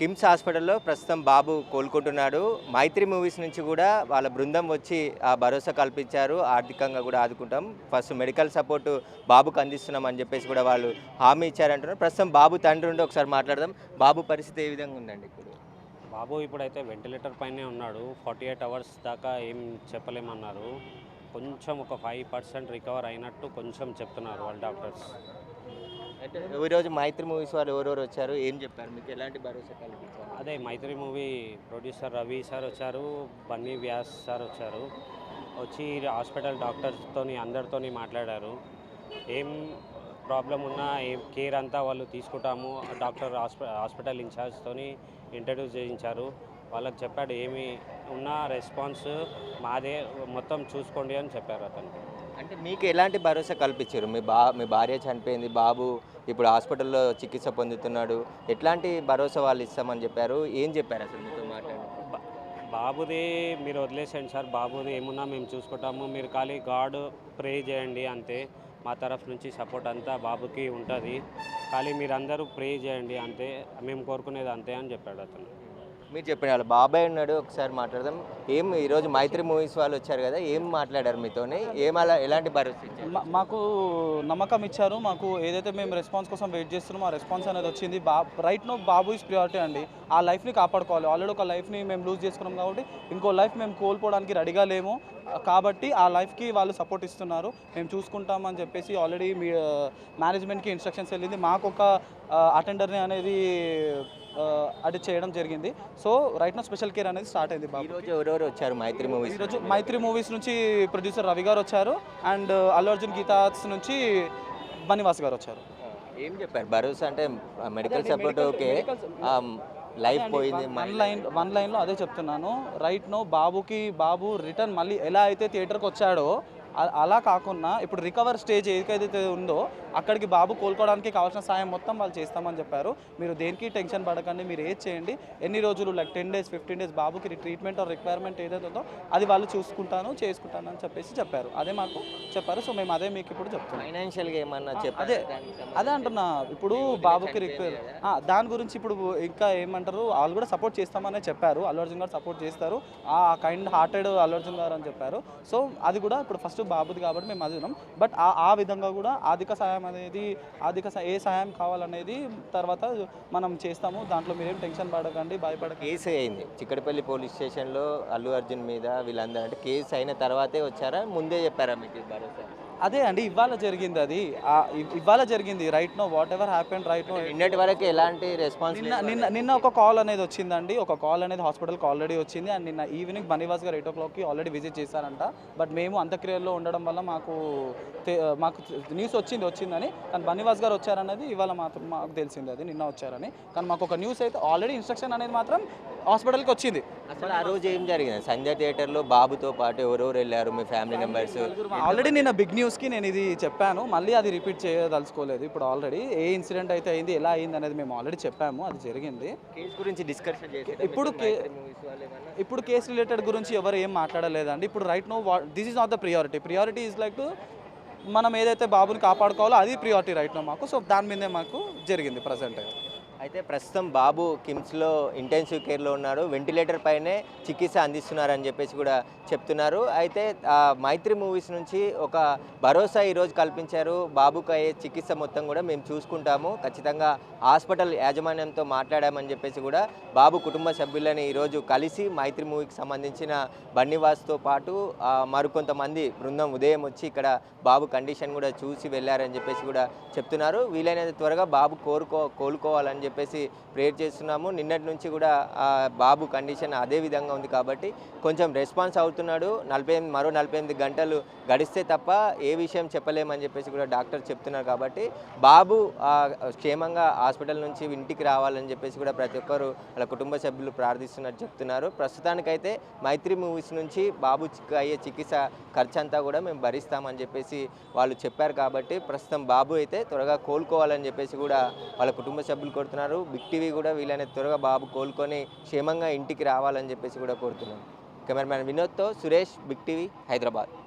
కిమ్స్ హాస్పిటల్‌లో ప్రస్తుతం బాబు కోలుకుంటున్నాడు. 'మైత్రి' మూవీస్ నుంచి గూడా వాళ్ళ బృందం వచ్చి భరోసా కల్పించారు. ఆర్థికంగా గూడా ఆదుకుంటాం. ఫస్ట్ మెడికల్ సపోర్ట్ బాబుకి అందిస్తున్నాం అని జెప్పేసి గూడా వాళ్ళు హామీ ఇచ్చారంటున్నారు. ప్రస్తుతం బాబు తండ్రి ఉండి ఒకసారి మాట్లాడదాం. బాబు పరిస్థితి ఏ విధంగా ఉందండి ఇప్పుడు? బాబు ఇప్పుడైతే వెంటిలేటర్ పైనే ఉన్నాడు. 48 అవర్స్ దాకా ఏం చెప్పలేమన్నారు. కొంచెం ఒక 5% రికవర్ అయినట్టు కొంచెం చెప్తున్నారు వాళ్ళ డాక్టర్స్. అంటే ఈరోజు 'మైత్రి' మూవీస్ వాళ్ళు ఎవరెవరు వచ్చారు? ఏం చెప్పారు? మీకు ఎలాంటి భరోసా కల్పించారు? అదే 'మైత్రి' మూవీ ప్రొడ్యూసర్ రవి సార్ వచ్చారు, బన్నీ వ్యాస్ సార్ వచ్చారు. వచ్చి హాస్పిటల్ డాక్టర్స్తోని అందరితోని మాట్లాడారు. ఏం ప్రాబ్లం ఉన్నా ఏం కేర్ అంతా వాళ్ళు తీసుకుంటాము. డాక్టర్ హాస్పిటల్ ఇన్ఛార్జ్తోని ఇంట్రడ్యూస్ చేయించారు. వాళ్ళకి చెప్పాడు ఏమి ఉన్నా రెస్పాన్స్ మాదే, మొత్తం చూసుకోండి అని చెప్పారు అతనికి. అంటే మీకు ఎలాంటి భరోసా కల్పించారు? మీ భార్య చనిపోయింది. బాబు ఇప్పుడు హాస్పిటల్‌లో చికిత్స పొందుతున్నాడు. ఎట్లాంటి భరోసా వాళ్ళు ఇస్తామని చెప్పారు? ఏం చెప్పారు అసలు మీతో మాట్లాడినప్పుడు? బ బాబుది మీరు వదిలేసేయండి సార్. బాబుది ఏమున్నా మేము చూసుకుంటాము. మీరు ఖాళీ గాడ్ ప్రే చేయండి అంతే. మా తరఫు నుంచి సపోర్ట్ అంతా బాబుకి ఉంటుంది. ఖాళీ మీరందరూ ప్రే చేయండి అంతే. మేము కోరుకునేది అంతే అని చెప్పాడు అతను. మీరు చెప్పిన వాళ్ళ బాబాయ్ ఉన్నాడు. ఒకసారి మాట్లాడదాం. ఈరోజు 'మైత్రి' మూవీస్ వాళ్ళు వచ్చారు కదా! ఏం మాట్లాడారు మీతోని? ఎలాంటి భరోసా ఇచ్చారు? మాకు నమ్మకం ఇచ్చారు. మాకు ఏదైతే మేము రెస్పాన్స్ కోసం వెయిట్ చేస్తున్నామో ఆ రెస్పాన్స్ అనేది వచ్చింది. రైట్ నో బాబు ఈజ్ ప్రియారిటీ అండి. ఆ లైఫ్ని కాపాడుకోవాలి. ఆల్రెడీ ఒక లైఫ్ని మేము లూజ్ చేసుకున్నాం కాబట్టి ఇంకో లైఫ్ మేము కోల్పోవడానికి రెడీగా లేము. కాబట్టి ఆ లైఫ్కి వాళ్ళు సపోర్ట్ ఇస్తున్నారు. మేము చూసుకుంటామని చెప్పేసి ఆల్రెడీ మేనేజ్మెంట్కి ఇన్స్ట్రక్షన్స్ వెళ్ళింది. మాకు ఒక అటెండర్ని అనేది అది చేయడం జరిగింది. So right now special care అనేది స్టార్ట్ అయింది. ఈరోజు ఎవరెవరు వచ్చారు 'మైత్రి' మూవీస్? ఈరోజు 'మైత్రి' మూవీస్ నుంచి ప్రొడ్యూసర్ రవి గారు వచ్చారు. అండ్ అల్లు అర్జున్ గీతాస్ నుంచి బన్నివాస్ గారు వచ్చారు. ఏం చెప్పారు? భరోసా అంటే మెడికల్ సపోర్ట్ ఓకే. లైఫ్ పోయింది. వన్ లైన్లో అదే చెప్తున్నాను. రైట్ నో బాబు రిటర్న్ మళ్ళీ ఎలా అయితే థియేటర్కి వచ్చాడో అలా కాకుండా ఇప్పుడు రికవర్ స్టేజ్ ఏదైతే ఉందో అక్కడికి బాబు కోలుకోవడానికి కావాల్సిన సాయం మొత్తం వాళ్ళు చేస్తామని చెప్పారు. మీరు దేనికి టెన్షన్ పడకండి, మీరు ఏది చేయండి, ఎన్ని రోజులు లైక్ 10 days 15 days బాబుకి ట్రీట్మెంట్ ఆర్ రిక్వైర్మెంట్ ఏదైతే ఉందో అది వాళ్ళు చేసుకుంటాను అని చెప్పారు. అదే మాకు చెప్పారు. సో మేము అదే మీకు ఇప్పుడు చెప్తున్నాం. ఫైనాన్షియల్గా ఏమన్నా అదే అంటున్నా. ఇప్పుడు బాబుకి దాని గురించి ఇప్పుడు ఇంకా ఏమంటారు, వాళ్ళు కూడా సపోర్ట్ చేస్తామనే చెప్పారు. అల్లు అర్జున్ గారు సపోర్ట్ చేస్తారు. ఆ కైండ్ హార్టెడ్ అల్లు అర్జున్ గారు అని చెప్పారు. సో అది కూడా ఇప్పుడు ఫస్ట్ బాబుది కాబట్టి మేము అది ఉన్నాం. బట్ ఆ విధంగా కూడా ఏ సహాయం కావాలనేది తర్వాత మనం చేస్తాము. దాంట్లో మీరేం టెన్షన్ పడకండి, భయపడకండి. కేసు అయింది చిక్కడపల్లి పోలీస్ స్టేషన్లో అల్లు అర్జున్ మీద. వీళ్ళందరూ అంటే కేసు అయిన తర్వాతే వచ్చారా, ముందే చెప్పారా మీకు భరోసా? అదే అండి, ఇవాళ జరిగింది. Right now whatever happen right now. నిన్నటి వరకు ఎలాంటి రెస్పాన్స్? నిన్న ఒక కాల్ అనేది వచ్చిందండి. ఒక కాల్ అనేది హాస్పిటల్కి ఆల్రెడీ వచ్చింది. అండ్ నిన్న ఈవినింగ్ బన్నివాస్ గారు 8 o'clockకి ఆల్రెడీ విజిట్ చేశారంట. బట్ మేము అంత్యక్రియల్లో ఉండడం వల్ల మాకు న్యూస్ వచ్చిందని. కానీ బన్నివాస్ గారు వచ్చారనేది ఇవాళ మాత్రం మాకు తెలిసింది. అది నిన్న వచ్చారని. కానీ మాకు ఒక న్యూస్ అయితే ఆల్రెడీ ఇన్స్ట్రక్షన్ అనేది మాత్రం హాస్పిటల్కి వచ్చింది. అసలు ఆ రోజు ఏం జరిగింది? సంధ్య థియేటర్లో బాబుతో పాటు ఎవరెవరు వెళ్ళారు? మీ ఫ్యామిలీ మెంబర్స్? ఆల్రెడీ నిన్న బిగ్ న్యూస్కి నేను ఇది చెప్పాను. మళ్ళీ అది రిపీట్ చేయదలుచుకోలేదు. ఇప్పుడు ఆల్రెడీ ఏ ఇన్సిడెంట్ అయితే అయింది, ఎలా అయింది అనేది మేము ఆల్రెడీ చెప్పాము. అది జరిగింది. కేసు గురించి డిస్కషన్ చేసి ఇప్పుడు కేసు రిలేటెడ్ గురించి ఎవరు ఏం మాట్లాడలేదండి. ఇప్పుడు right now this is not the priority is like మనం ఏదైతే బాబుని కాపాడుకోవాలో అది ప్రియారిటీ రైట్ నో మాకు. సో దాని మీదే మాకు జరిగింది ప్రజెంట్. అయితే ప్రస్తుతం బాబు కిమ్స్లో ఇంటెన్సివ్ కేర్లో ఉన్నాడు. వెంటిలేటర్ పైనే చికిత్స అందిస్తున్నారని చెప్పేసి కూడా చెప్తున్నారు. అయితే 'మైత్రి' మూవీస్ నుంచి ఒక భరోసా ఈరోజు కల్పించారు. బాబుకు అయ్యే చికిత్స మొత్తం కూడా మేము చూసుకుంటాము, ఖచ్చితంగా హాస్పిటల్ యాజమాన్యంతో మాట్లాడామని చెప్పేసి కూడా బాబు కుటుంబ సభ్యులని ఈరోజు కలిసి 'మైత్రి' మూవీకి సంబంధించిన బన్నివాస్తో పాటు మరికొంతమంది బృందం ఉదయం వచ్చి ఇక్కడ బాబు కండిషన్ కూడా చూసి వెళ్ళారని చెప్పేసి కూడా చెప్తున్నారు. వీలైనంత త్వరగా బాబు కోలుకోవాలని చెప్పేసి ప్రేయర్ చేస్తున్నాము. నిన్నటి నుంచి కూడా బాబు కండిషన్ అదే విధంగా ఉంది కాబట్టి కొంచెం రెస్పాన్స్ అవుతున్నాడు. మరో 48 గంటలు గడిస్తే తప్ప ఏ విషయం చెప్పలేమని చెప్పేసి కూడా డాక్టర్ చెప్తున్నారు. కాబట్టి బాబు క్షేమంగా హాస్పిటల్ నుంచి ఇంటికి రావాలని చెప్పేసి కూడా ప్రతి ఒక్కరు వాళ్ళ కుటుంబ సభ్యులు ప్రార్థిస్తున్నట్టు చెప్తున్నారు. ప్రస్తుతానికైతే 'మైత్రి' మూవీస్ నుంచి బాబు అయ్యే చికిత్స ఖర్చంతా కూడా మేము భరిస్తామని చెప్పేసి వాళ్ళు చెప్పారు. కాబట్టి ప్రస్తుతం బాబు అయితే త్వరగా కోలుకోవాలని చెప్పేసి కూడా వాళ్ళ కుటుంబ సభ్యులు కోరుతున్నారు. బిగ్ టీవీ కూడా వీలైన త్వరగా బాబు కోలుకొని క్షేమంగా ఇంటికి రావాలని చెప్పేసి కూడా కోరుతున్నాం. కెమెరామ్యాన్ వినోద్తో సురేష్, బిగ్ టీవీ, హైదరాబాద్.